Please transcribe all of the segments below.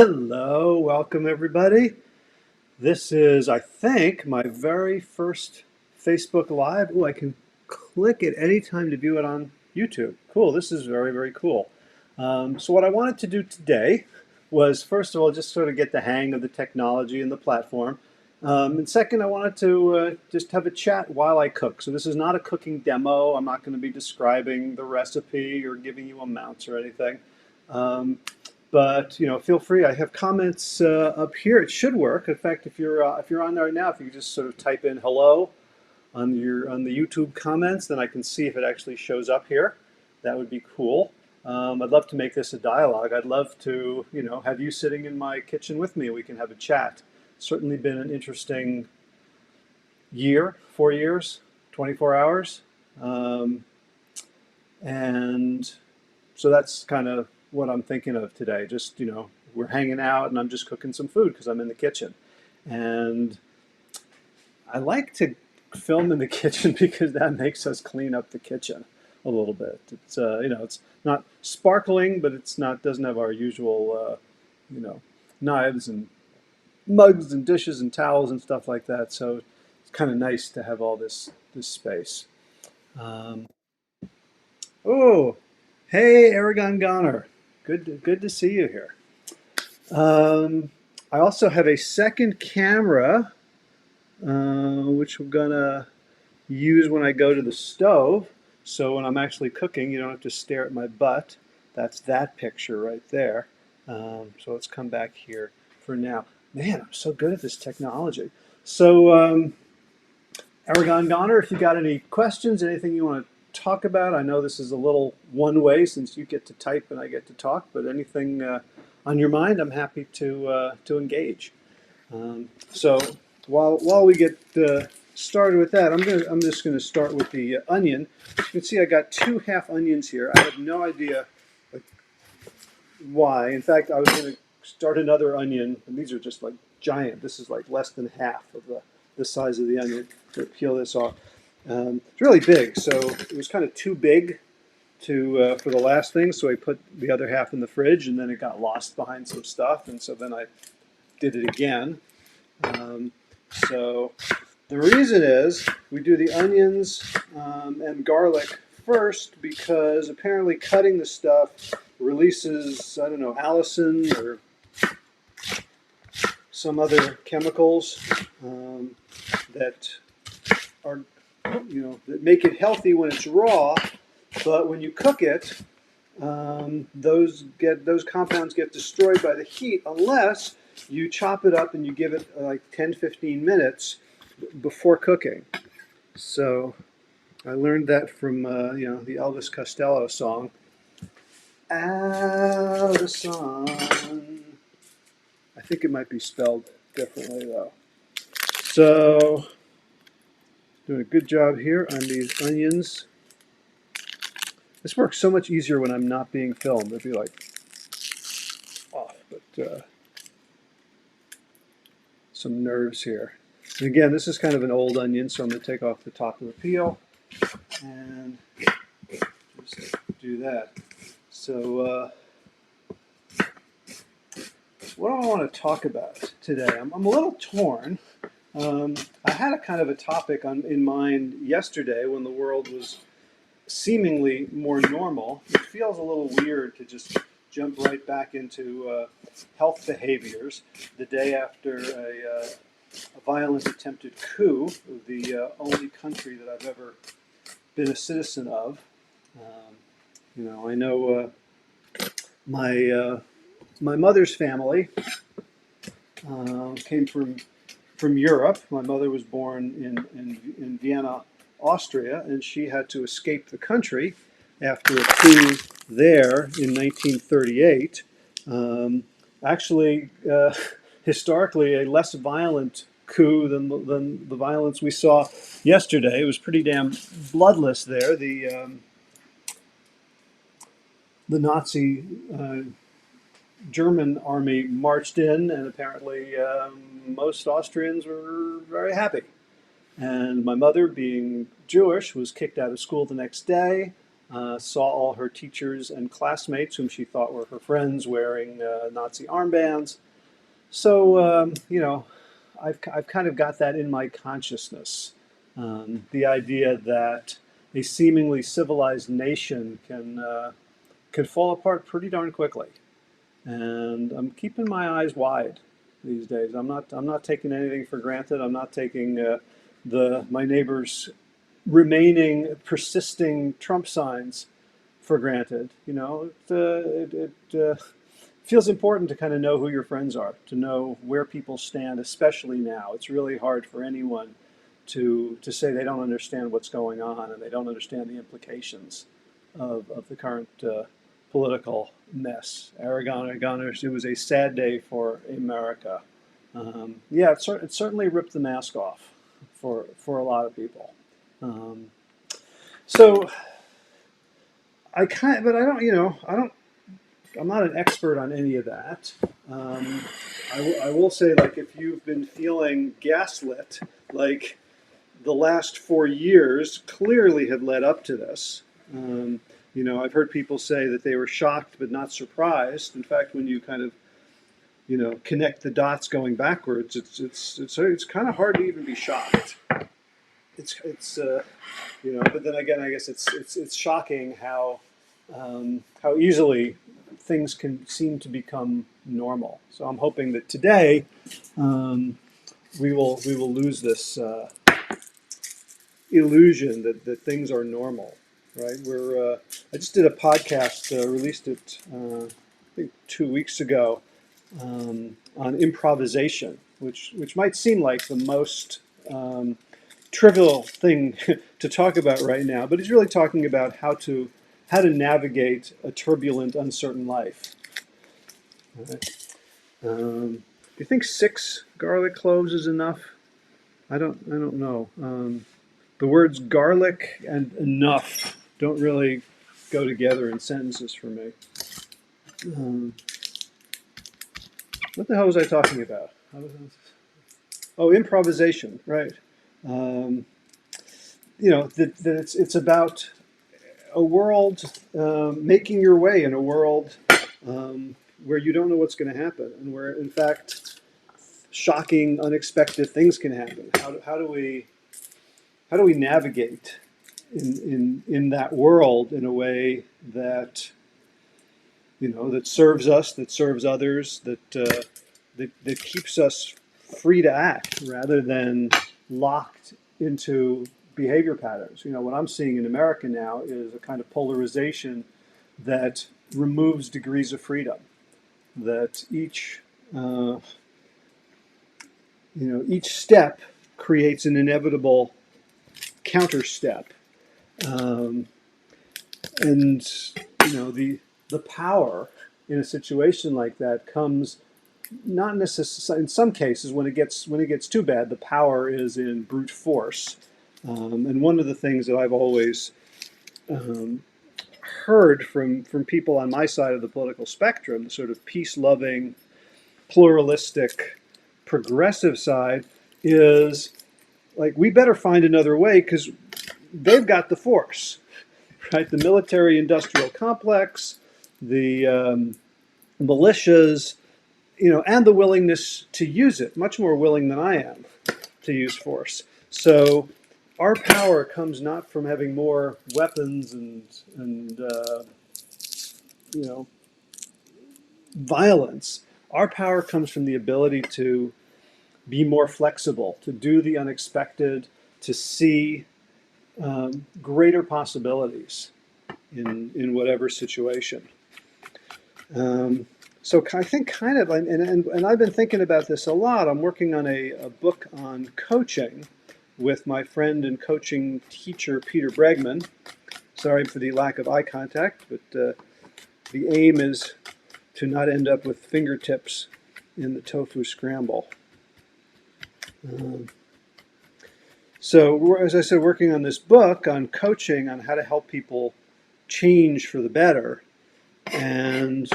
Hello, welcome everybody. This is, I think, my very first Facebook Live. Oh, I can click at any time to view it on YouTube. Cool, this is very, very cool. So what I wanted to do today was, first of all, just sort of get the hang of the technology and the platform. And second, I wanted to just have a chat while I cook. So this is not a cooking demo. I'm not going to be describing the recipe or giving you amounts or anything. Um, but feel free. I have comments up here. It should work. In fact, if you're on there now, if you could just sort of type in "hello" on the YouTube comments, then I can see if it actually shows up here. That would be cool. I'd love to make this a dialogue. I'd love to have you sitting in my kitchen with me. We can have a chat. Certainly been an interesting year, 4 years, 24 hours, um, and so that's kind of what I'm thinking of today. Just, we're hanging out and I'm just cooking some food because I'm in the kitchen. And I like to film in the kitchen because that makes us clean up the kitchen a little bit. It's, it's not sparkling, but it's not, doesn't have our usual, knives and mugs and dishes and towels and stuff like that. So it's kind of nice to have all this space. Um, oh, hey, Aragon Goner. Good to see you here. Um, I also have a second camera, which I'm gonna use when I go to the stove. So when I'm actually cooking, you don't have to stare at my butt. That's that picture right there. So let's come back here for now. Man, I'm so good at this technology. So, Aragon Goner, if you got any questions, anything you want to talk about, I know this is a little one way since you get to type and I get to talk, but anything on your mind, I'm happy to engage. So while we get started with that, I'm just gonna start with the onion. You can see I got two half onions here. I have no idea like, why. In fact, I was gonna start another onion, and these are just like giant. This is like less than half of the size of the onion. To peel this off. It's really big, so it was kind of too big to for the last thing. So I put the other half in the fridge, and then it got lost behind some stuff, and so then I did it again. Um, so the reason is we do the onions and garlic first because apparently cutting the stuff releases, I don't know, allicin or some other chemicals that are, that make it healthy when it's raw, but when you cook it, those compounds get destroyed by the heat unless you chop it up and you give it like 10-15 minutes before cooking. So I learned that from the Elvis Costello song, "Out of the Sun." I think it might be spelled differently though. So doing a good job here on these onions. This works so much easier when I'm not being filmed. It'd be like off, but some nerves here. And again, this is kind of an old onion, so I'm going to take off the top of the peel and just do that. So what do I want to talk about today? I'm a little torn. I had a kind of a topic in mind yesterday when the world was seemingly more normal. It feels a little weird to just jump right back into health behaviors the day after a violent attempted coup of the only country that I've ever been a citizen of. I know my mother's family came from Europe. My mother was born in Vienna, Austria, and she had to escape the country after a coup there in 1938. Actually, historically, a less violent coup than the violence we saw yesterday. It was pretty damn bloodless there. The Nazi German army marched in, and apparently most Austrians were very happy. And my mother, being Jewish, was kicked out of school the next day. saw all her teachers and classmates, whom she thought were her friends, wearing Nazi armbands. So, I've kind of got that in my consciousness. The idea that a seemingly civilized nation can fall apart pretty darn quickly. And I'm keeping my eyes wide these days. I'm not taking anything for granted. I'm not taking my neighbor's remaining persisting Trump signs for granted. It feels important to kind of know who your friends are, to know where people stand, especially now. It's really hard for anyone to say they don't understand what's going on and they don't understand the implications of the current political mess. Aragon, it was a sad day for America. Yeah, it certainly ripped the mask off for a lot of people. Um, so but I'm not an expert on any of that. Um, I will say, like, if you've been feeling gaslit, like the last 4 years clearly have led up to this. I've heard people say that they were shocked but not surprised. In fact, when you kind of connect the dots going backwards, it's kind of hard to even be shocked. But then again, I guess it's shocking how easily things can seem to become normal. So I'm hoping that today um, we will lose this illusion that things are normal, right? I just did a podcast, released it I think 2 weeks ago, on improvisation, which might seem like the most trivial thing to talk about right now, but he's really talking about how to navigate a turbulent, uncertain life. Right? Do you think 6 garlic cloves is enough? I don't know. The words garlic and enough don't really go together in sentences for me. Um, what the hell was I talking about? Oh, improvisation, right? Um, that it's about a world, making your way in a world where you don't know what's going to happen, and where, in fact, shocking, unexpected things can happen. How do we navigate in that world in a way that that serves us, that serves others, that keeps us free to act rather than locked into behavior patterns. What I'm seeing in America now is a kind of polarization that removes degrees of freedom. That each step creates an inevitable counter step, um, and the power in a situation like that comes not necessarily, in some cases, when it gets too bad, the power is in brute force. And one of the things that I've always um, heard from people on my side of the political spectrum, the sort of peace-loving, pluralistic, progressive side, is like, we better find another way because they've got the force, right? The military-industrial complex, the militias, and the willingness to use it, much more willing than I am to use force. So our power comes not from having more weapons and violence. Our power comes from the ability to be more flexible, to do the unexpected, to see greater possibilities in whatever situation. So I think kind of, and I've been thinking about this a lot. I'm working on a book on coaching with my friend and coaching teacher, Peter Bregman. Sorry for the lack of eye contact, but the aim is to not end up with fingertips in the tofu scramble. So as I said, working on this book on coaching, on how to help people change for the better. And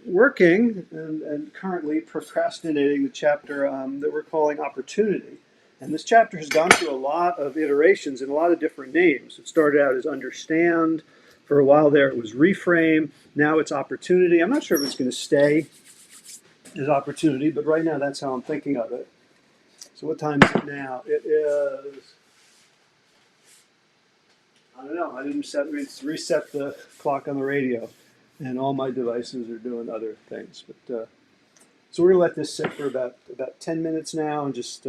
working and currently procrastinating the chapter that we're calling Opportunity. And this chapter has gone through a lot of iterations and a lot of different names. It started out as Understand, For a while there, it was reframe. Now it's opportunity. I'm not sure if it's going to stay as opportunity, but right now that's how I'm thinking of it. So what time is it now? It is, I don't know. I didn't reset the clock on the radio, and all my devices are doing other things. But so we're gonna let this sit for about 10 minutes now, and just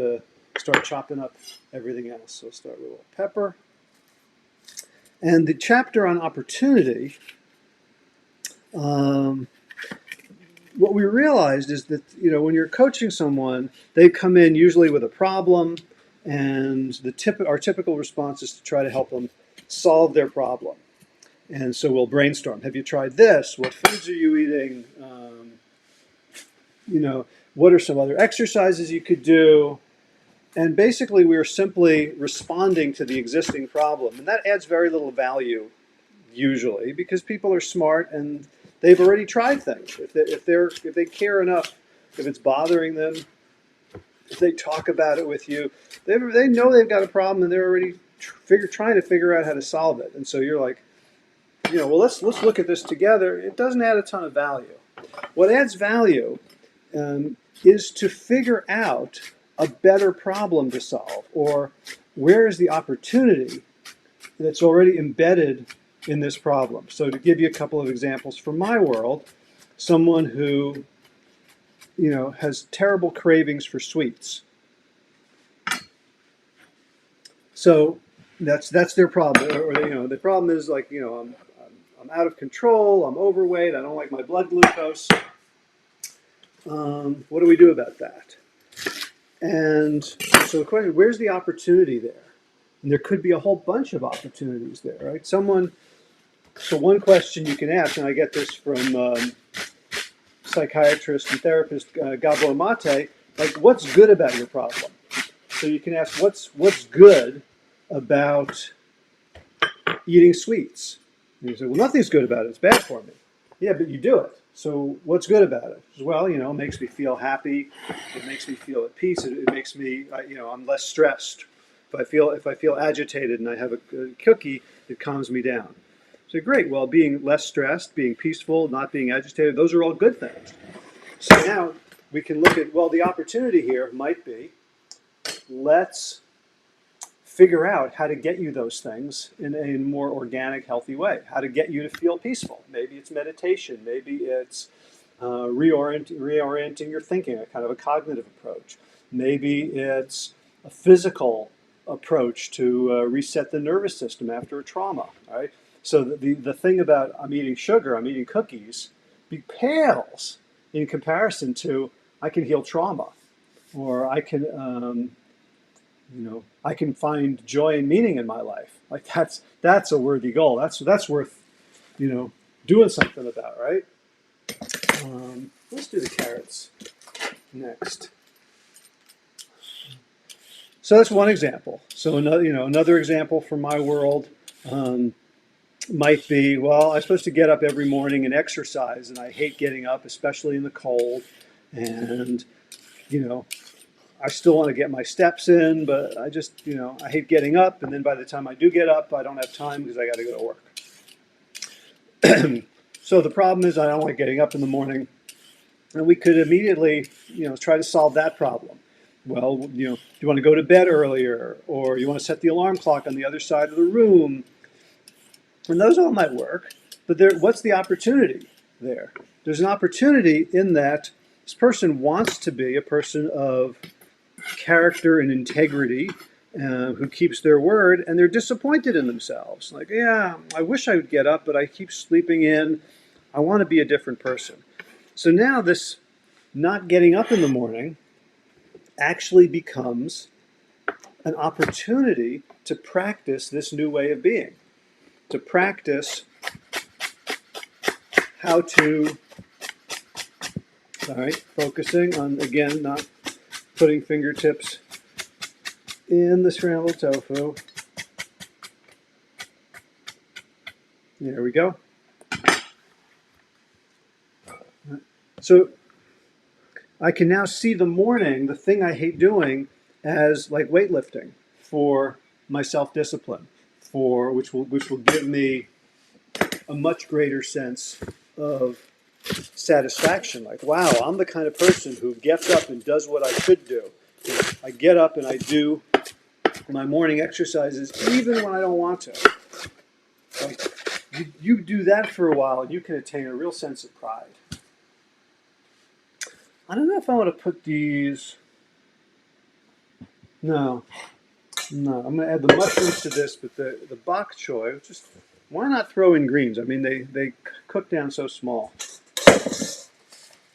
start chopping up everything else. So start with a little pepper. And the chapter on opportunity, what we realized is that when you're coaching someone, they come in usually with a problem, and our typical response is to try to help them solve their problem. And so we'll brainstorm. Have you tried this? What foods are you eating? What are some other exercises you could do? And basically, we are simply responding to the existing problem. And that adds very little value, usually, because people are smart and they've already tried things. If they care enough, if it's bothering them, if they talk about it with you, they know they've got a problem and they're already trying to figure out how to solve it. And so you're like, well, let's look at this together. It doesn't add a ton of value. What adds value is to figure out a better problem to solve, or where is the opportunity that's already embedded in this problem. So to give you a couple of examples from my world, someone who has terrible cravings for sweets. So that's their problem, or the problem is like I'm out of control, I'm overweight, I don't like my blood glucose. What do we do about that? And so the question, where's the opportunity there? And there could be a whole bunch of opportunities there, right? So one question you can ask, and I get this from psychiatrist and therapist Gabor Mate, like, what's good about your problem? So you can ask, what's good about eating sweets? And you say, well, nothing's good about it. It's bad for me. Yeah, but you do it. So what's good about it? Well, it makes me feel happy. It makes me feel at peace. It makes me, I'm less stressed. If I feel agitated and I have a cookie, it calms me down. So great. Well, being less stressed, being peaceful, not being agitated, those are all good things. So now we can look at, the opportunity here might be, let's figure out how to get you those things in a more organic, healthy way. How to get you to feel peaceful. Maybe it's meditation. Maybe it's reorienting your thinking, a kind of a cognitive approach. Maybe it's a physical approach to reset the nervous system after a trauma. Right. So the thing about I'm eating sugar, I'm eating cookies, pales in comparison to I can heal trauma, or I can. I can find joy and meaning in my life. Like that's a worthy goal. That's worth, doing something about, right? Let's do the carrots next. So that's one example. So another example from my world might be, I'm supposed to get up every morning and exercise, and I hate getting up, especially in the cold, and I still want to get my steps in, but I just, I hate getting up. And then by the time I do get up, I don't have time because I got to go to work. So the problem is I don't like getting up in the morning. And we could immediately, try to solve that problem. Well, do you want to go to bed earlier, or you want to set the alarm clock on the other side of the room? And those all might work. But what's the opportunity there? There's an opportunity in that this person wants to be a person of character and integrity, who keeps their word, and they're disappointed in themselves. Like, yeah, I wish I would get up, but I keep sleeping in. I want to be a different person. So now this not getting up in the morning actually becomes an opportunity to practice this new way of being, to practice how to, focusing on, again, not putting fingertips in the scrambled tofu. There we go. So I can now see the morning, the thing I hate doing, as like weightlifting for my self-discipline, which will give me a much greater sense of satisfaction. Like, wow, I'm the kind of person who gets up and does what I should do. I get up and I do my morning exercises even when I don't want to. Like, you do that for a while and you can attain a real sense of pride. I don't know if I want to put these. No, no. I'm going to add the mushrooms to this, but the bok choy, just why not throw in greens? I mean, they cook down so small. So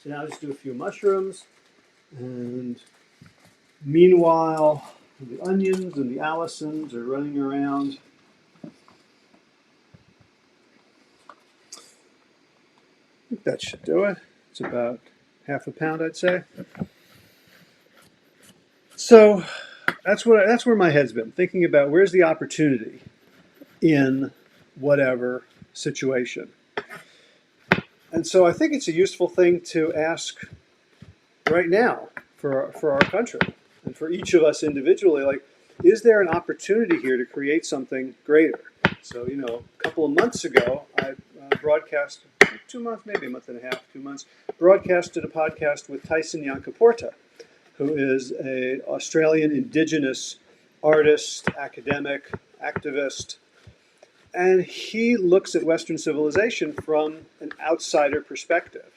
now just do a few mushrooms, and meanwhile, the onions and the Allisons are running around. I think that should do it. It's about half a pound, I'd say. So that's where my head's been, thinking about where's the opportunity in whatever situation. And so I think it's a useful thing to ask right now for our country and for each of us individually, like, is there an opportunity here to create something greater? So, a couple of months ago, I broadcast, 2 months, maybe a month and a half, 2 months, broadcasted a podcast with Tyson Yunkaporta, who is an Australian Indigenous artist, academic, activist, and he looks at Western civilization from an outsider perspective.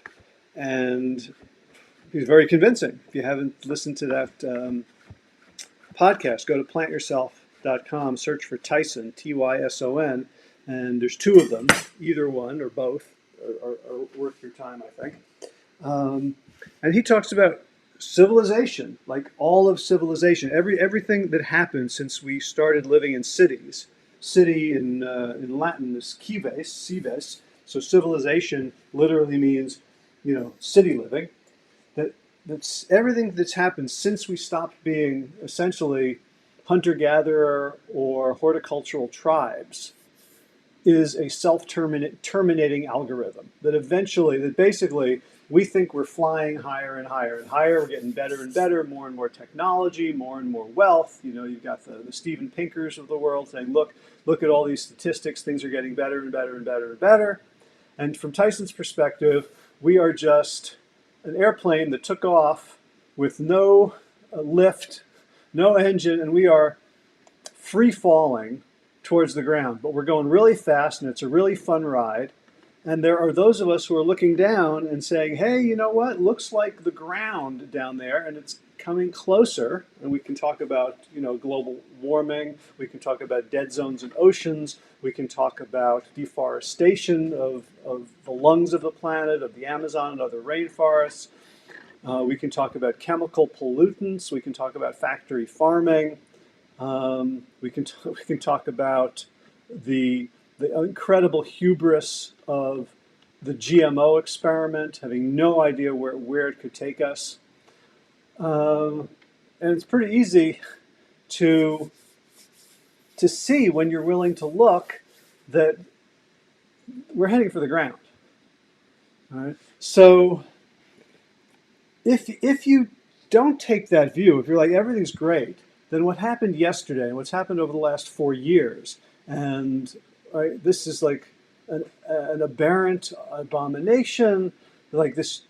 And he's very convincing. If you haven't listened to that podcast, go to plantyourself.com, search for Tyson, Tyson, and there's two of them. Either one or both are worth your time, I think. And he talks about civilization, like all of civilization, everything that happened since we started living in cities. City in Latin is cives. So civilization literally means, city living. That's everything that's happened since we stopped being essentially hunter-gatherer or horticultural tribes is a self-terminating algorithm that basically we think we're flying higher and higher and higher. We're getting better and better, more and more technology, more and more wealth. You've got the Steven Pinkers of the world saying, look at all these statistics. Things are getting better and better and better and better. And from Tyson's perspective, we are just an airplane that took off with no lift, no engine, and we are free falling towards the ground. But we're going really fast, and it's a really fun ride. And there are those of us who are looking down and saying, hey, you know what? Looks like the ground down there, and it's coming closer. And we can talk about, global warming. We can talk about dead zones in oceans. We can talk about deforestation of the lungs of the planet, of the Amazon and other rainforests. We can talk about chemical pollutants. We can talk about factory farming. We can talk about the incredible hubris of the GMO experiment, having no idea where it could take us. And it's pretty easy to see when you're willing to look that we're heading for the ground. All right? So if you don't take that view, if you're like everything's great, then what happened yesterday and what's happened over the last 4 years, and right, this is like an aberrant abomination, like this,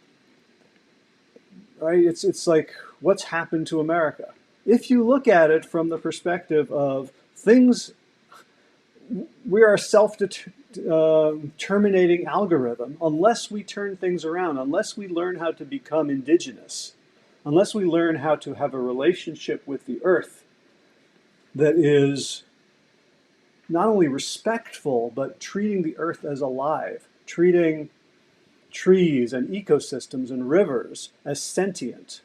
right? It's like what's happened to America. If you look at it from the perspective of things, we are a self-terminating algorithm unless we turn things around, unless we learn how to become indigenous, unless we learn how to have a relationship with the earth that is not only respectful, but treating the earth as alive, treating trees and ecosystems and rivers as sentient,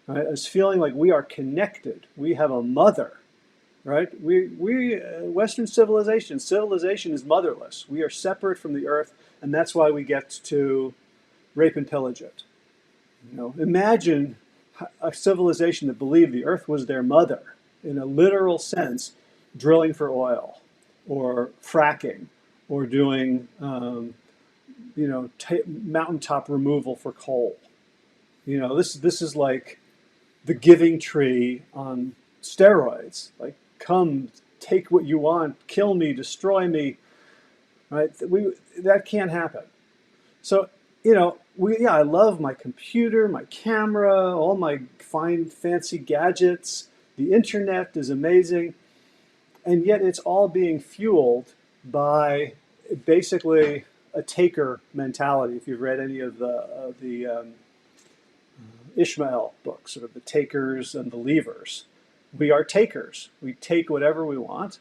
right? As feeling like we are connected. We have a mother, right? Western civilization is motherless. We are separate from the earth, and that's why we get to rape and pillage it. Imagine a civilization that believed the earth was their mother, in a literal sense, drilling for oil, or fracking, or doing, mountaintop removal for coal. This is like the giving tree on steroids. Like, come, take what you want, kill me, destroy me. right? That can't happen. So, I love my computer, my camera, all my fine, fancy gadgets. The internet is amazing. And yet it's all being fueled by basically a taker mentality. If you've read any of the Ishmael books, sort of the takers and the leavers, we are takers. We take whatever we want,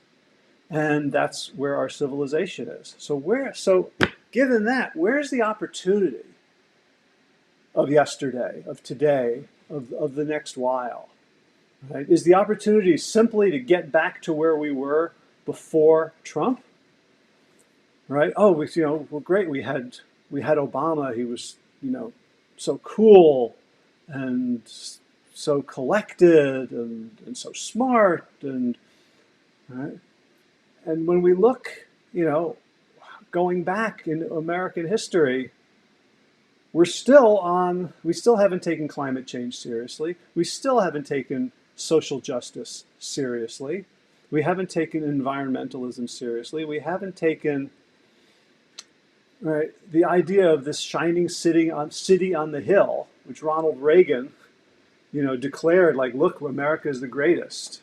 and that's where our civilization is. So given that, where's the opportunity of yesterday, of today, of the next while? Right? Is the opportunity simply to get back to where we were before Trump? Right? Oh, well, great. We had Obama. He was, so cool and so collected and so smart and right. And when we look, going back in American history, we still haven't taken climate change seriously. We still haven't taken social justice seriously. We haven't taken environmentalism seriously. We haven't taken, right, the idea of this shining city on the hill, which Ronald Reagan, declared, like, look, America is the greatest.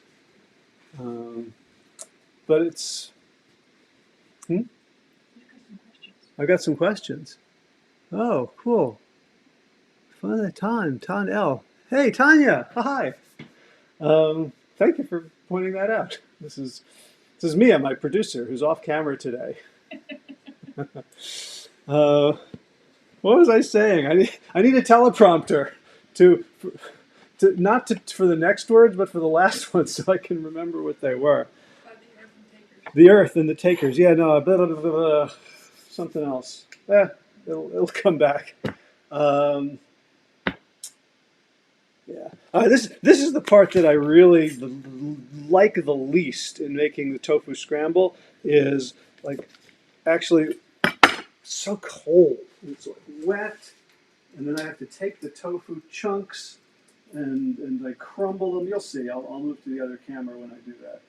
Um, but it's, hmm? I got some questions. Oh, cool. Fun time, Tan L. Hey, Tanya. Hi. Thank you for pointing that out. This is Mia, my producer, who's off camera today. What was I saying? I need a teleprompter to not for the next words, but for the last ones, so I can remember what they were. The Earth and the Takers. Yeah, no, something else. It'll come back. Um, Yeah. This is the part that I really like the least in making the tofu scramble is like actually so cold. It's like wet, and then I have to take the tofu chunks and I crumble them. You'll see. I'll move to the other camera when I do that.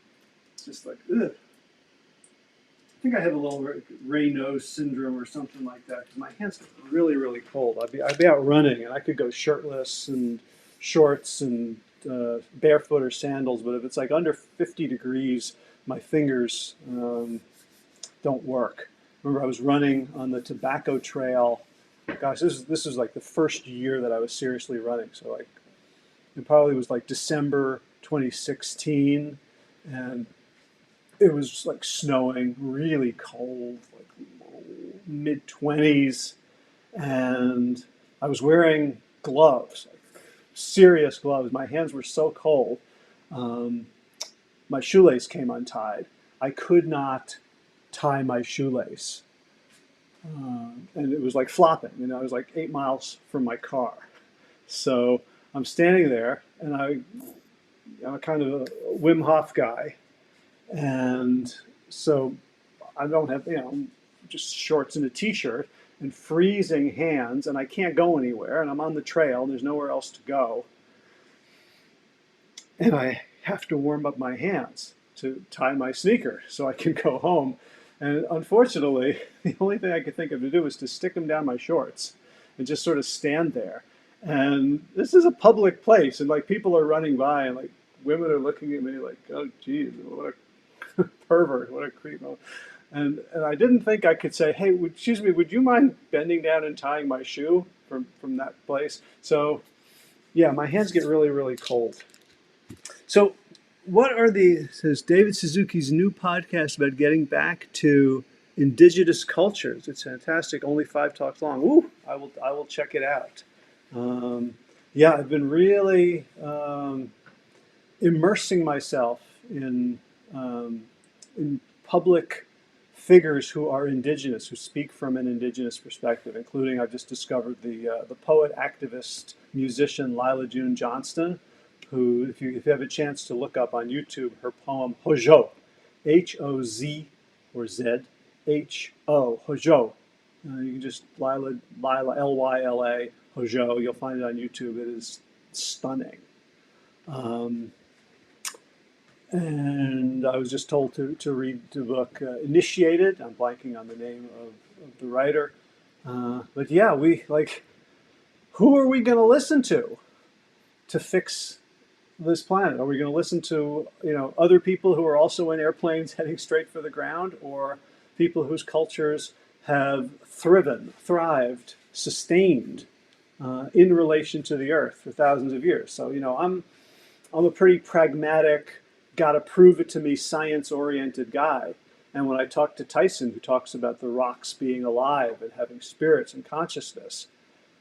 It's just like ugh. I think I have a little Raynaud's syndrome or something like that because my hands get really, really cold. I'd be out running and I could go shirtless and shorts and barefoot or sandals, but if it's like under 50 degrees, my fingers don't work. Remember, I was running on the tobacco trail. Gosh, this is like the first year that I was seriously running. So like it probably was like December 2016, and it was like snowing, really cold, like mid 20s, and I was wearing gloves, like serious gloves. My hands were so cold. Um, my shoelace came untied. I could not tie my shoelace, and it was like flopping. I was like 8 miles from my car, so I'm standing there, and I'm kind of a Wim Hof guy, and so I don't have, just shorts and a t-shirt and freezing hands, and I can't go anywhere, and I'm on the trail, and there's nowhere else to go. And I have to warm up my hands to tie my sneaker so I can go home. And unfortunately, the only thing I could think of to do was to stick them down my shorts and just sort of stand there. And this is a public place, and like people are running by, and like women are looking at me like, oh, geez, what a pervert, what a creep. And I didn't think I could say, hey, excuse me, would you mind bending down and tying my shoe from that place? So, yeah, my hands get really, really cold. So, says David Suzuki's new podcast about getting back to indigenous cultures. It's fantastic, only 5 talks long. Ooh, I will check it out. Yeah, I've been really immersing myself in public figures who are indigenous, who speak from an indigenous perspective, including I've just discovered the poet, activist, musician Lila June Johnston, who, if you have a chance to look up on YouTube, her poem Hojo, H-O-Z or Z, H-O, Hojo. You can just Lila, L-Y-L-A, Hojo. You'll find it on YouTube. It is stunning. And I was just told to read the book Initiated. I'm blanking on the name of the writer. But yeah, we like, who are we going to listen to fix this planet? Are we going to listen to, other people who are also in airplanes heading straight for the ground, or people whose cultures have thrived, sustained in relation to the Earth for thousands of years? So I'm a pretty pragmatic, gotta prove it to me, science oriented guy. And when I talk to Tyson, who talks about the rocks being alive and having spirits and consciousness,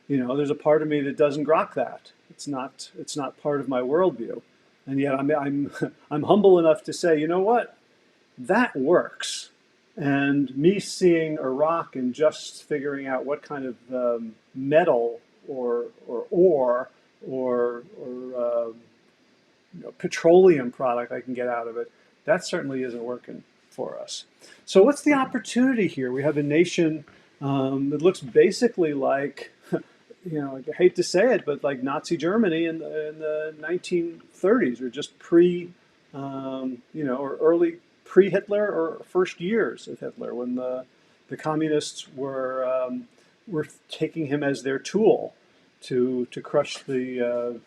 there's a part of me that doesn't grok that. It's not part of my worldview. And yet I'm I'm humble enough to say, you know what? That works. And me seeing a rock and just figuring out what kind of metal or ore or petroleum product I can get out of it, that certainly isn't working for us. So what's the opportunity here? We have a nation that looks basically like, I hate to say it, but like Nazi Germany in the 1930s, or just or early pre-Hitler, or first years of Hitler, when the communists were taking him as their tool to crush you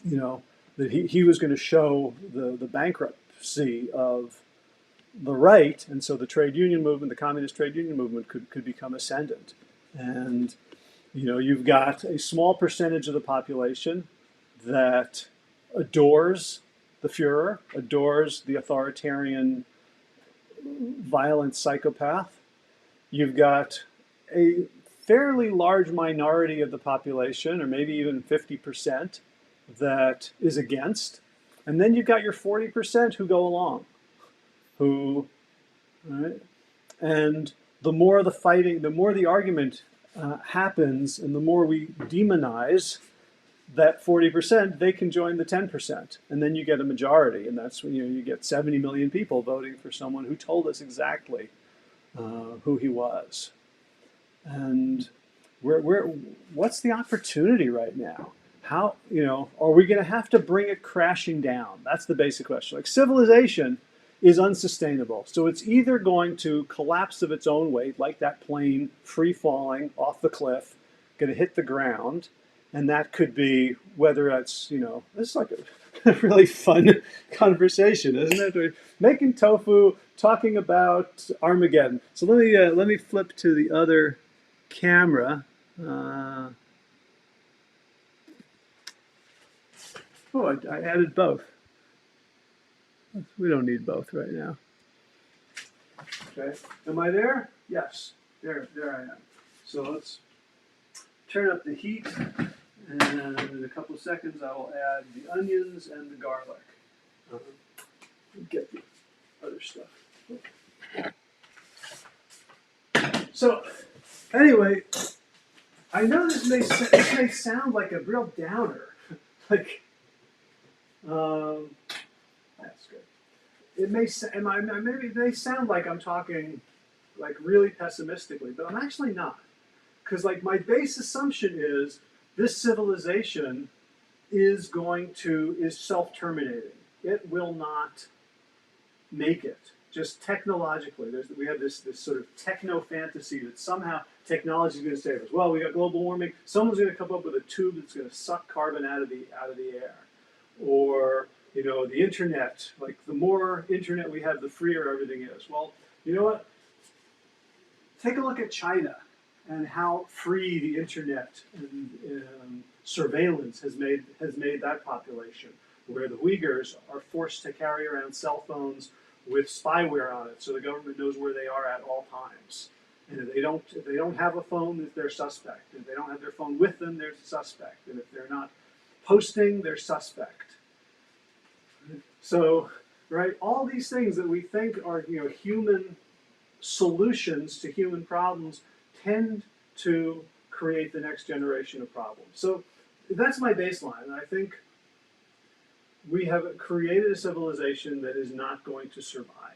know, that he was going to show the bankruptcy of the right, and so the trade union movement, the communist trade union movement, could become ascendant. And you've got a small percentage of the population that adores the Fuhrer, adores the authoritarian, violent psychopath. You've got a fairly large minority of the population, or maybe even 50%, that is against. And then you've got your 40% who go along, who, right? And the more the fighting, the more the argument happens, and the more we demonize that 40%, they can join the 10%. And then you get a majority. And that's when you get 70 million people voting for someone who told us exactly who he was. And what's the opportunity right now? How, are we going to have to bring it crashing down? That's the basic question. Like, civilization is unsustainable. So it's either going to collapse of its own weight, like that plane free falling off the cliff, going to hit the ground. And that could be, whether that's, this is like a really fun conversation, isn't it? We're making tofu, talking about Armageddon. So let me flip to the other camera. I added both. We don't need both right now. Okay, am I there? Yes, there I am. So let's turn up the heat, and in a couple of seconds I will add the onions and the garlic. Get the other stuff. So anyway, I know this may sound like a real downer, like. That's good. It may maybe it may sound like I'm talking like really pessimistically, but I'm actually not, because like my base assumption is this civilization is self-terminating. It will not make it. Just technologically, we have this sort of techno fantasy that somehow technology is going to save us. Well, we got global warming. Someone's going to come up with a tube that's going to suck carbon out of the air. Or the internet, like the more internet we have, the freer everything is. Well, you know what? Take a look at China and how free the internet and surveillance has made that population, where the Uyghurs are forced to carry around cell phones with spyware on it, so the government knows where they are at all times. And if they don't have a phone, they're suspect. If they don't have their phone with them, they're suspect. And if they're not posting, they're suspect. So, right, all these things that we think are human solutions to human problems tend to create the next generation of problems. So that's my baseline. And I think we have created a civilization that is not going to survive.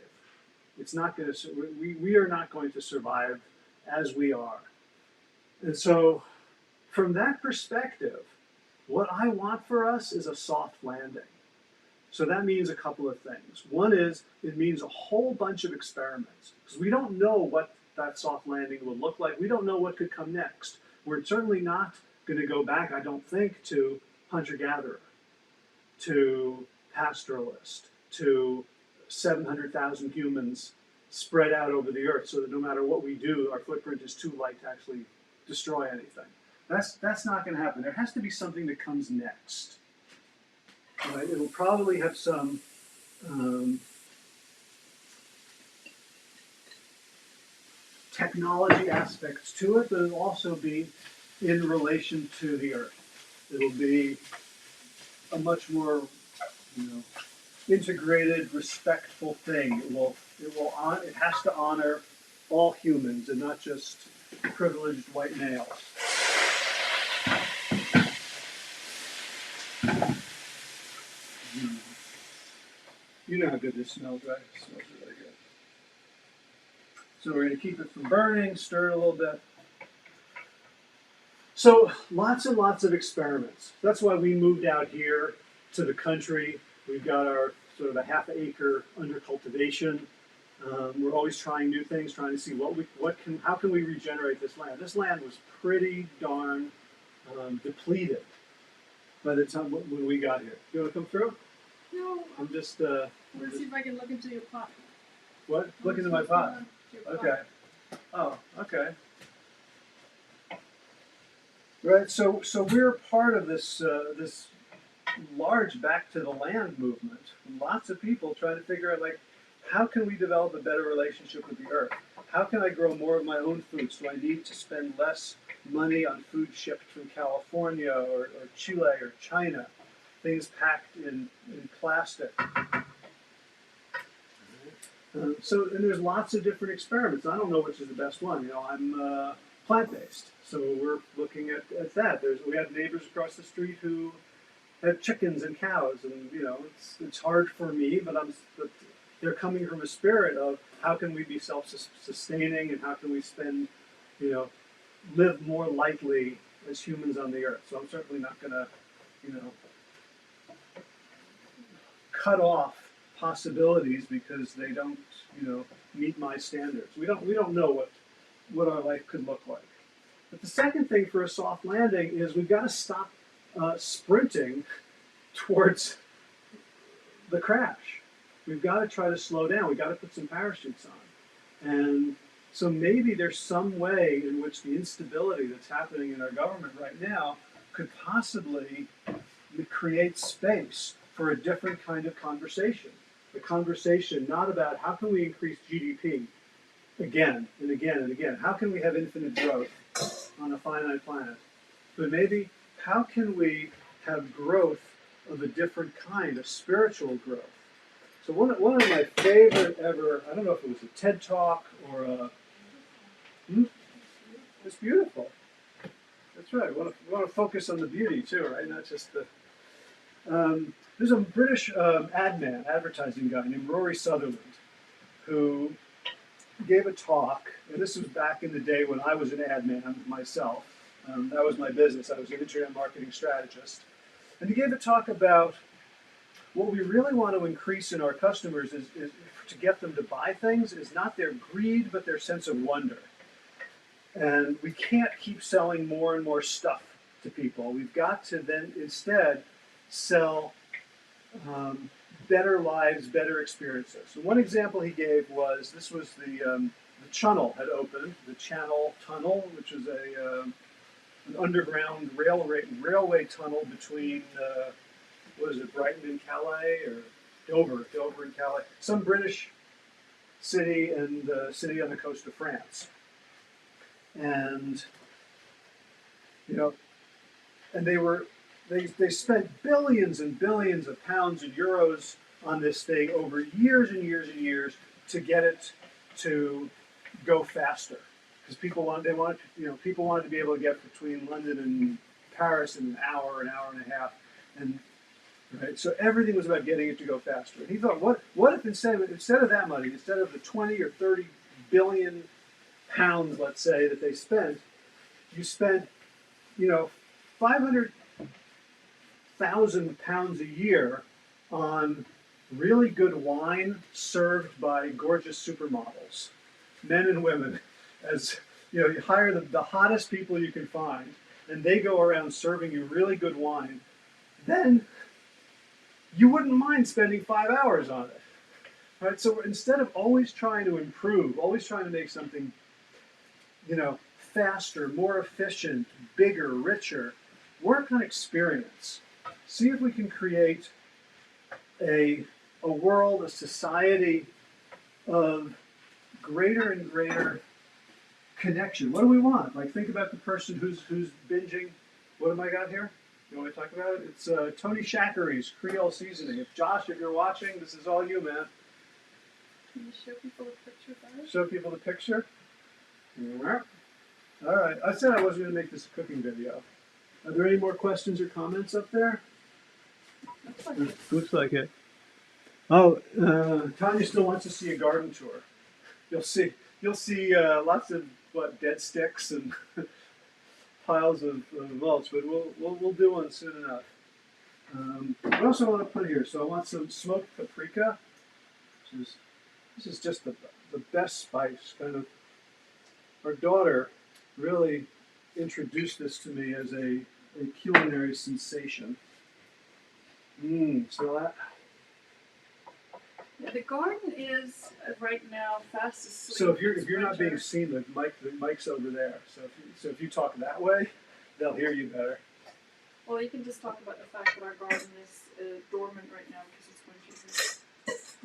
It's not going to. We are not going to survive as we are. And so, from that perspective, what I want for us is a soft landing. So that means a couple of things. One is it means a whole bunch of experiments because we don't know what that soft landing will look like. We don't know what could come next. We're certainly not going to go back, I don't think, to hunter-gatherer, to pastoralist, to 700,000 humans spread out over the earth so that no matter what we do, our footprint is too light to actually destroy anything. That's not going to happen. There has to be something that comes next. Right? It'll probably have some technology aspects to it, but it'll also be in relation to the earth. It'll be a much more, integrated, respectful thing. It has to honor all humans and not just privileged white males. You know how good this smells, right? It smells really good. So we're going to keep it from burning, stir it a little bit. So lots and lots of experiments. That's why we moved out here to the country. We've got our sort of a half acre under cultivation. We're always trying new things, trying to see how can we regenerate this land. This land was pretty darn depleted by the time when we got here. You want to come through? No. I'm just. Let's see if I can look into your pot. What? Look into my pot. Okay. Oh, okay. Right. So we're part of this this large back to the land movement. Lots of people trying to figure out how can we develop a better relationship with the earth? How can I grow more of my own foods? Do I need to spend less money on food shipped from California or Chile or China? Things packed in plastic. And there's lots of different experiments. I don't know which is the best one. I'm plant-based, so we're looking at that. We have neighbors across the street who have chickens and cows, and it's hard for me, but they're coming from a spirit of how can we be self-sustaining and how can we live more lightly as humans on the earth. So I'm certainly not going to, cut off possibilities because they don't, meet my standards. We don't know what our life could look like. But the second thing for a soft landing is we've got to stop sprinting towards the crash. We've got to try to slow down. We've got to put some parachutes on. And so maybe there's some way in which the instability that's happening in our government right now could possibly create space for a different kind of conversation. A conversation not about how can we increase GDP again and again and again. How can we have infinite growth on a finite planet? But maybe how can we have growth of a different kind, of spiritual growth? So one of my favorite ever, I don't know if it was a TED Talk or it's beautiful. That's right. We want to focus on the beauty too, right? Not just the. There's a British advertising guy named Rory Sutherland who gave a talk, and this was back in the day when I was an ad man myself. That was my business. I was an internet marketing strategist. And he gave a talk about what we really want to increase in our customers is to get them to buy things is not their greed, but their sense of wonder. And we can't keep selling more and more stuff to people. We've got to then instead sell better lives, better experiences. So one example he gave was the Channel had opened, the Channel Tunnel, which is an underground railway tunnel between Brighton and Calais, or Dover and Calais, some British city and the city on the coast of France. And and they spent billions and billions of pounds and euros on this thing over years and years and years to get it to go faster, because people wanted to be able to get between London and Paris in an hour and a half, and right. So everything was about getting it to go faster. And he thought, what if instead of that money, instead of the 20 or 30 billion pounds, let's say, that they spent, you spent 500,000 pounds a year on really good wine served by gorgeous supermodels, men and women. As you know, you hire the hottest people you can find, and they go around serving you really good wine. Then you wouldn't mind spending 5 hours on it, right? So instead of always trying to improve, always trying to make something, faster, more efficient, bigger, richer, work on experience. See if we can create a, a world, a society of greater and greater connection. What do we want? Like, think about the person who's binging. What have I got here? You want me to talk about it? It's Tony Chachery's Creole Seasoning. If you're watching, this is all you, man. Can you show people the picture better? Show people the picture? All right. I said I wasn't going to make this a cooking video. Are there any more questions or comments up there? Looks like it. Looks like it. Oh, Tanya still wants to see a garden tour. You'll see lots of dead sticks and piles of mulch, but we'll do one soon enough. What else I want to put here? So I want some smoked paprika. This is just the best spice. Kind of, our daughter really introduced this to me as a culinary sensation. Smell that? Yeah, the garden is right now fast asleep. So if you're not being seen, the mic's over there. So if you talk that way, they'll hear you better. Well, you can just talk about the fact that our garden is dormant right now because it's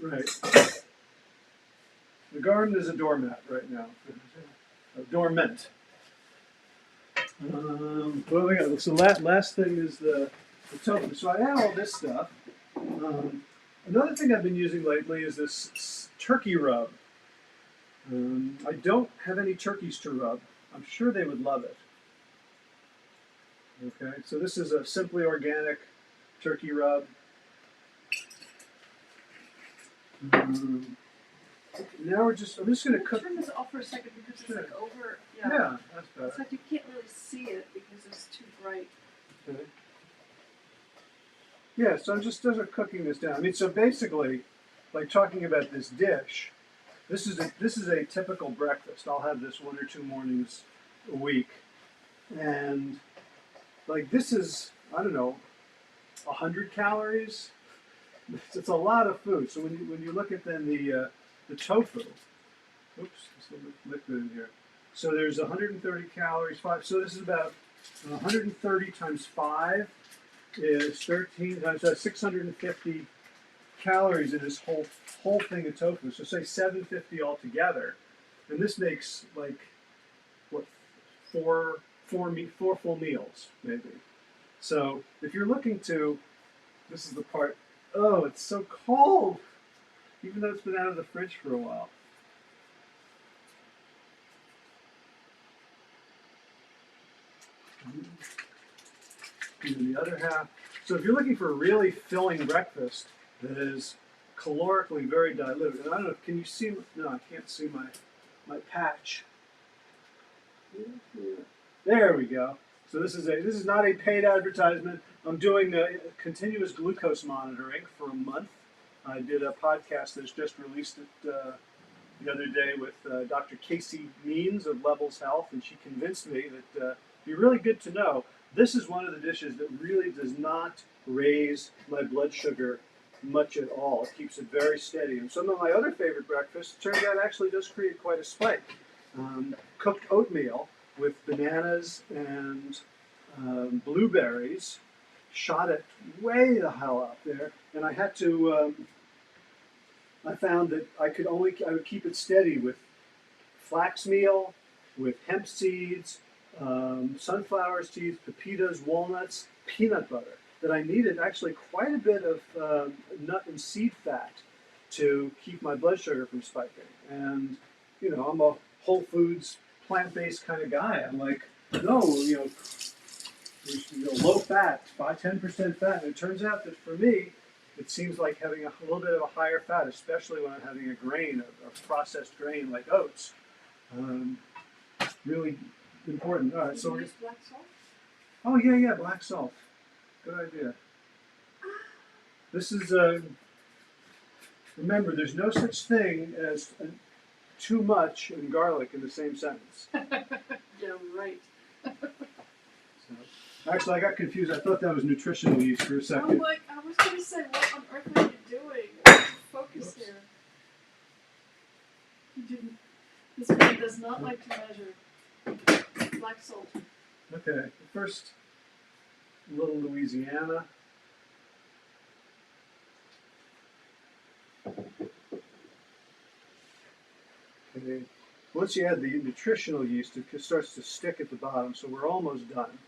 winter. Right. The garden is a doormat right now. Dormant. What do we got? So last thing is the tofu. So I had all this stuff. Another thing I've been using lately is this turkey rub. I don't have any turkeys to rub. I'm sure they would love it. Okay, so this is a simply organic turkey rub. Now I'm just going to cook. Turn this off for a second because it's like over. Yeah, that's better. It's like you can't really see it because it's too bright. Okay. Yeah, so I'm just cooking this down. I mean, so basically, like talking about this dish, this is a typical breakfast. I'll have this 1 or 2 mornings a week, and like this is, I don't know, 100 calories. It's a lot of food. So when you look at then the tofu, oops, there's a little liquid in here. So there's 130 calories. So this is about 130 times 5 is 13 times 650 calories in this whole thing of tofu. So say 750 altogether, and this makes like what four full meals maybe. So if you're looking to, this is the part. Oh, it's so cold, even though it's been out of the fridge for a while. And the other half. So if you're looking for a really filling breakfast that is calorically very diluted, and I don't know, can you see? No, I can't see my patch. There we go. So this is not a paid advertisement. I'm doing continuous glucose monitoring for a month. I did a podcast that's just released it the other day with Dr. Casey Means of Levels Health, and she convinced me that it'd be really good to know. This is one of the dishes that really does not raise my blood sugar much at all. It keeps it very steady. And some of my other favorite breakfasts, turns out, actually does create quite a spike. Cooked oatmeal with bananas and blueberries, shot it way the hell out there, and I had to. I found that I would keep it steady with flax meal, with hemp seeds, sunflower seeds, pepitas, walnuts, peanut butter. That I needed actually quite a bit of nut and seed fat to keep my blood sugar from spiking. And I'm a whole foods, plant-based kind of guy. I'm like, no, low fat, 10% fat. And it turns out that for me, it seems like having a little bit of a higher fat, especially when I'm having a grain, a processed grain like oats, really important. All right, so use black salt? Oh yeah, black salt. Good idea. This is, remember, there's no such thing as too much and garlic in the same sentence. Yeah, right. So, actually, I got confused. I thought that was nutritional yeast for a second. I'm like, I was going to say, what on earth are you doing? Focus here. You didn't. This man does not like to measure. Black salt. Okay, first, little Louisiana. Okay. Once you add the nutritional yeast, it starts to stick at the bottom, so we're almost done.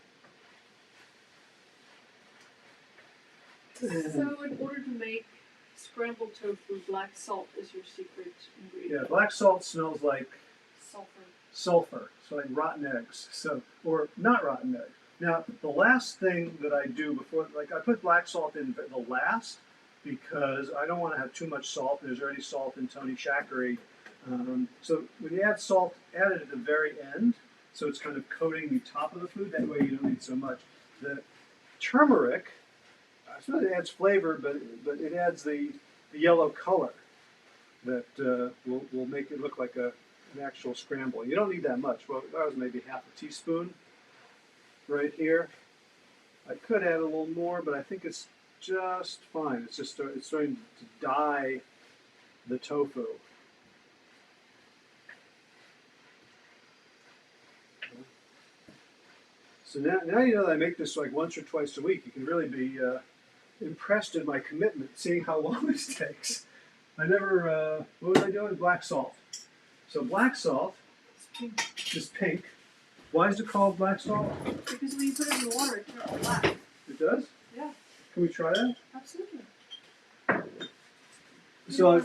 So in order to make scrambled tofu, black salt is your secret ingredient. Yeah, black salt smells like Sulfur. so like rotten eggs. So, or not rotten egg. Now, the last thing that I do before, like I put black salt in the last because I don't want to have too much salt. There's already salt in Tony Chachery. So when you add salt, add it at the very end, so it's kind of coating the top of the food. That way you don't need so much. The turmeric, I suppose it adds flavor, but it adds the yellow color that will make it look like an actual scramble. You don't need that much. Well, that was maybe half a teaspoon right here. I could add a little more, but I think it's just fine. It's just it's starting to dye the tofu. So now you know that I make this like once or twice a week. You can really be impressed at my commitment, seeing how long this takes. I never, what was I doing? Black salt. So black salt is pink. Why is it called black salt? Because when you put it in the water, it turns black. It does? Yeah. Can we try that? Absolutely. So I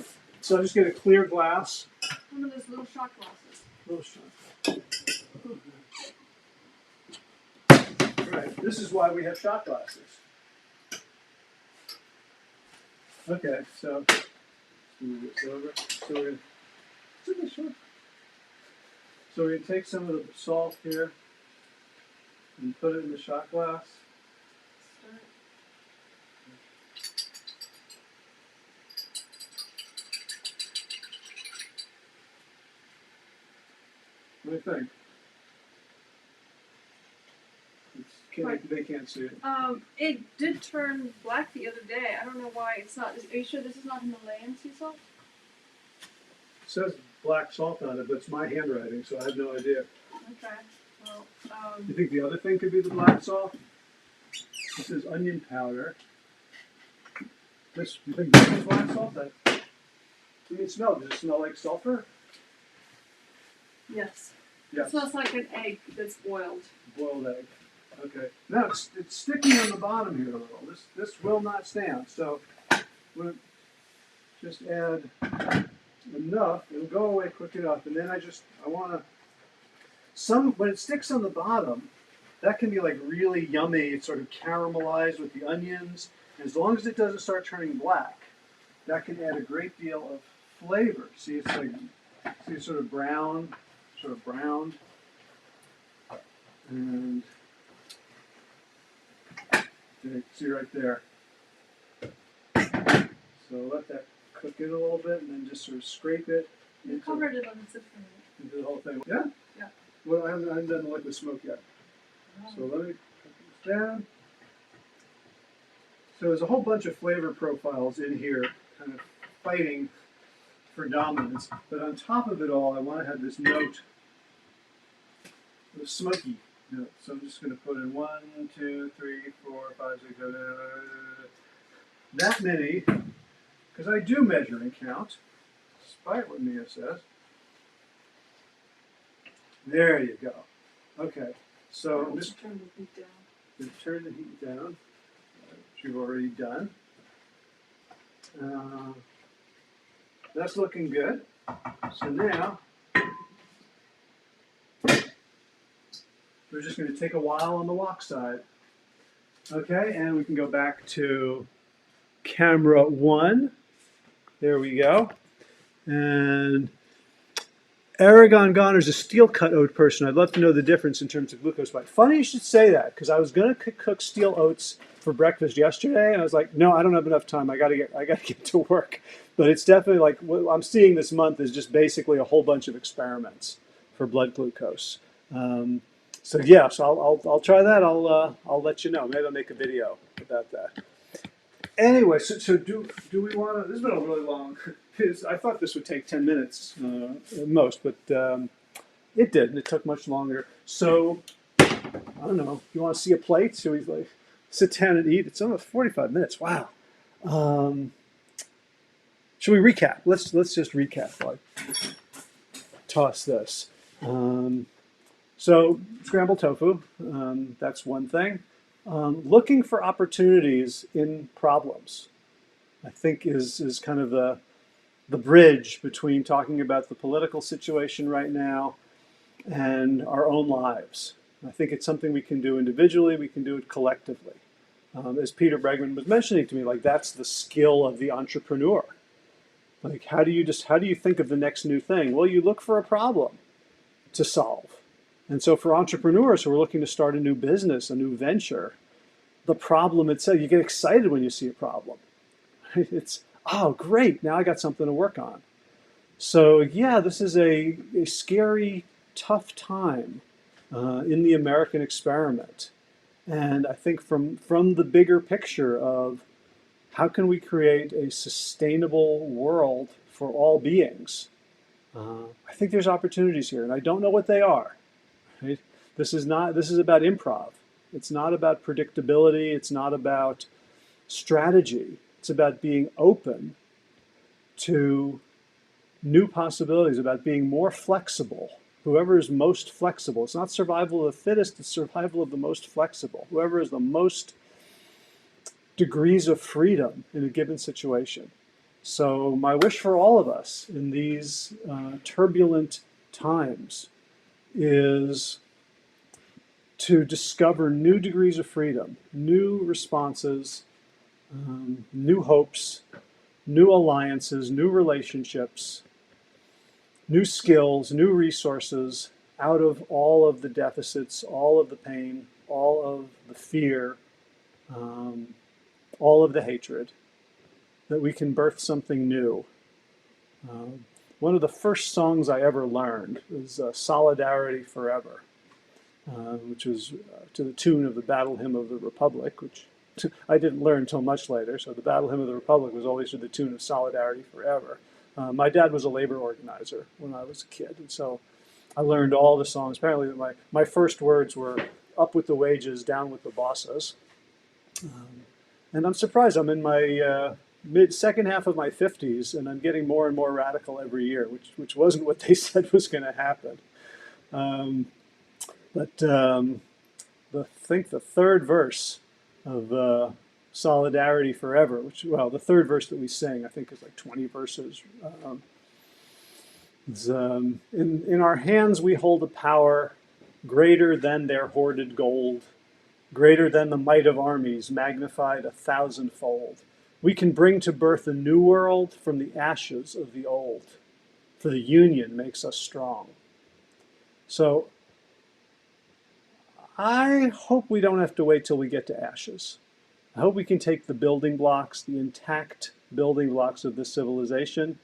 just get a clear glass. One of those little shot glasses. Little shot. Right. This is why we have shot glasses. Okay, so move this over. So we're going to take some of the salt here and put it in the shot glass. What do you think? They can't see it. It did turn black the other day. I don't know why it's not. Are you sure this is not Himalayan sea salt? It says black salt on it, but it's my handwriting, so I have no idea. Okay. Well, You think the other thing could be the black salt? This is onion powder. You think this is black salt? What do you smell? Does it smell like sulfur? yes. Yes. It smells like an egg that's boiled. Boiled egg. Okay. Now it's sticking on the bottom here a little. This will not stand. So we'll just add enough. It'll go away quick enough. And then I want to, when it sticks on the bottom, that can be like really yummy. It's sort of caramelized with the onions. And as long as it doesn't start turning black, that can add a great deal of flavor. See, it's sort of brown, and see right there. So let that cook in a little bit, and then just sort of scrape it. You covered it on the zip for into the whole thing. Yeah? Yeah. Well, I haven't done the liquid smoke yet. Oh. So let me cook this down. So there's a whole bunch of flavor profiles in here, kind of fighting for dominance. But on top of it all, I want to have this note, the smoky note. So I'm just going to put in 1, 2, 3, 4, 5, 6, 7, that many, because I do measure and count, despite what Mia says. There you go. Okay, so I'm just turn the heat down. turn the heat down, which you've already done. That's looking good. So now we're just going to take a while on the wok side. Okay, and we can go back to camera 1. There we go. And Aragon Goner's a steel cut oat person. I'd love to know the difference in terms of glucose spike. Funny you should say that, because I was going to cook steel oats for breakfast yesterday, and I was like, no, I don't have enough time. I got to get to work. But it's definitely like what I'm seeing this month is just basically a whole bunch of experiments for blood glucose. Um, so I'll try that. I'll let you know. Maybe I'll make a video about that. Anyway, so do we want to? This has been a really long. I thought this would take 10 minutes at most, but it didn't. It took much longer. So I don't know. You want to see a plate? Should we like sit down and eat? It's almost 45 minutes. Wow. Um, should we recap? Let's just recap. Like toss this. Um, so scrambled tofu. That's one thing. Looking for opportunities in problems, I think, is kind of the bridge between talking about the political situation right now and our own lives. I think it's something we can do individually, we can do it collectively. As Peter Bregman was mentioning to me, like that's the skill of the entrepreneur. Like how do you think of the next new thing? Well, you look for a problem to solve. And so for entrepreneurs who are looking to start a new business, a new venture, the problem itself, you get excited when you see a problem. It's, oh, great, now I got something to work on. So yeah, this is a scary, tough time in the American experiment. And I think from the bigger picture of how can we create a sustainable world for all beings, I think there's opportunities here, and I don't know what they are. Right? This is about improv. It's not about predictability. It's not about strategy. It's about being open to new possibilities, about being more flexible. Whoever is most flexible. It's not survival of the fittest, it's survival of the most flexible. Whoever is the most degrees of freedom in a given situation. So my wish for all of us in these turbulent times is to discover new degrees of freedom, new responses, new hopes, new alliances, new relationships, new skills, new resources out of all of the deficits, all of the pain, all of the fear, all of the hatred, that we can birth something new. One of the first songs I ever learned was Solidarity Forever, which was to the tune of the Battle Hymn of the Republic, which I didn't learn until much later. So the Battle Hymn of the Republic was always to the tune of Solidarity Forever. My dad was a labor organizer when I was a kid, and so I learned all the songs. Apparently my first words were up with the wages, down with the bosses. And I'm surprised. I'm in my second half of my 50s, and I'm getting more and more radical every year, which wasn't what they said was going to happen. I think the third verse of Solidarity Forever, the third verse that we sing, I think is like 20 verses. In our hands we hold a power greater than their hoarded gold, greater than the might of armies, magnified 1,000-fold. We can bring to birth a new world from the ashes of the old, for the union makes us strong. So I hope we don't have to wait till we get to ashes. I hope we can take the building blocks, the intact building blocks of this civilization,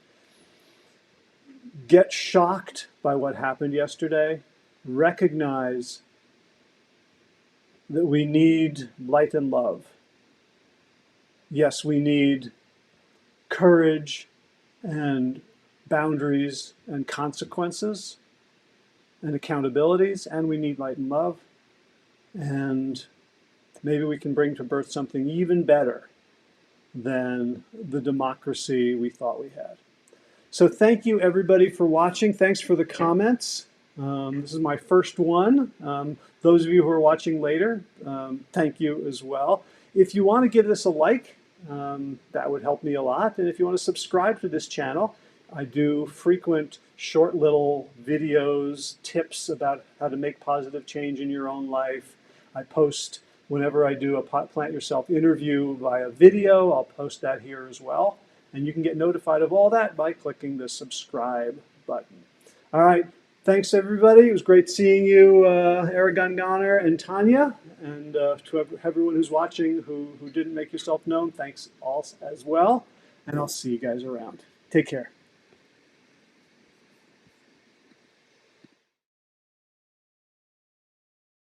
get shocked by what happened yesterday, recognize that we need light and love. Yes, we need courage and boundaries and consequences and accountabilities, and we need light and love. And maybe we can bring to birth something even better than the democracy we thought we had. So thank you everybody for watching. Thanks for the comments. This is my first one. Those of you who are watching later, thank you as well. If you want to give this a like, that would help me a lot. And if you want to subscribe to this channel, I do frequent short little videos, tips about how to make positive change in your own life. I post whenever I do a Plant Yourself interview via video, I'll post that here as well. And you can get notified of all that by clicking the subscribe button. All right. thanks everybody. It was great seeing you, Aragon Goner and Tanya, and to everyone who's watching who didn't make yourself known. Thanks all as well, and I'll see you guys around. Take care.